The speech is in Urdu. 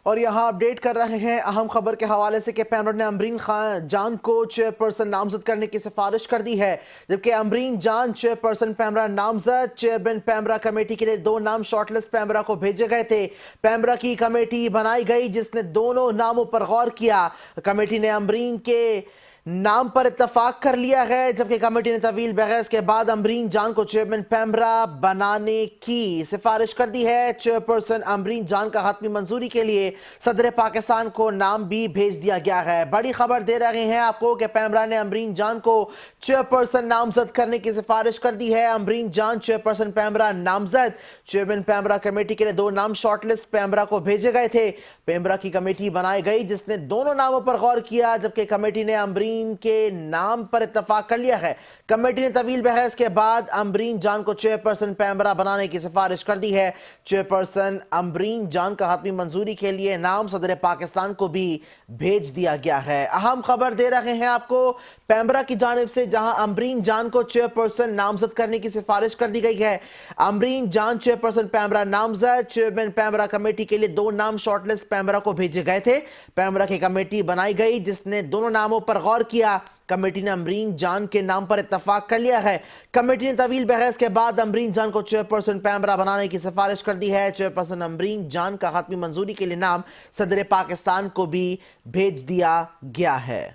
اور یہاں اپڈیٹ کر رہے ہیں اہم خبر کے حوالے سے کہ پیمرا نے امبرین خان جان کو چیئرپرسن نامزد کرنے کی سفارش کر دی ہے، جبکہ امبرین جان چیئرپرسن پیمرا نامزد۔ چیئرمین پیمرا کمیٹی کے لیے 2 نام شارٹ لسٹ پیمرا کو بھیجے گئے تھے۔ پیمرا کی کمیٹی بنائی گئی جس نے دونوں ناموں پر غور کیا۔ کمیٹی نے امبرین کے نام پر اتفاق کر لیا ہے، جبکہ کمیٹی نے طویل بحث کے بعد امبرین جان کو چیئرمین پیمرا بنانے کی سفارش کر دی ہے۔ چیئرپرسن امبرین جان کا حتمی منظوری کے لیے صدر پاکستان کو نام بھی بھیج دیا گیا ہے۔ بڑی خبر دے رہے ہیں آپ کو کہ پیمرا نے امبرین جان کو چیئرپرسن نامزد کرنے کی سفارش کر دی ہے۔ امبرین جان چیئرپرسن پیمرا نامزد۔ چیئرمین پیمرا کمیٹی کے لیے 2 نام شارٹ لسٹ پیمرا کو بھیجے گئے تھے۔ پیمرا کی کمیٹی بنائی گئی جس نے دونوں ناموں پر غور کیا، جبکہ کمیٹی نے امبرین کے نام پر اتفاق کر لیا ہے۔ کمیٹی نے طویل بحث کے بعد امبرین جان کو چیئرپرسن پیمرا بنانے کی سفارش کر دی ہے۔ چیئرپرسن امبرین جان کا حتمی منظوری کے لیے نام صدر پاکستان کو بھی بھیج دیا گیا ہے۔ اہم خبر دے رہے ہیں آپ کو پیمرا کی جانب سے، جہاں امبرین جان کو چیئرپرسن نامزد کرنے کی سفارش کر دی گئی ہے۔ امبرین جان چیئرپرسن پیمرا نامزد۔ چیئرمین پیمرا کمیٹی کے لیے 2 نام شارٹ لسٹ پیمرا کو بھیجے گئے تھے۔ پیمرا کی کمیٹی بنائی گئی جس نے دونوں ناموں پر غور کیا۔ کمیٹی نے امبرین جان کے نام پر اتفاق کر لیا ہے۔ کمیٹی نے طویل بحث کے بعد امبرین جان کو چیئرپرسن پیمرا بنانے کی سفارش کر دی ہے۔ چیئرپرسن امبرین جان کا حتمی منظوری کے لیے نام صدر پاکستان کو بھی بھیج دیا گیا ہے۔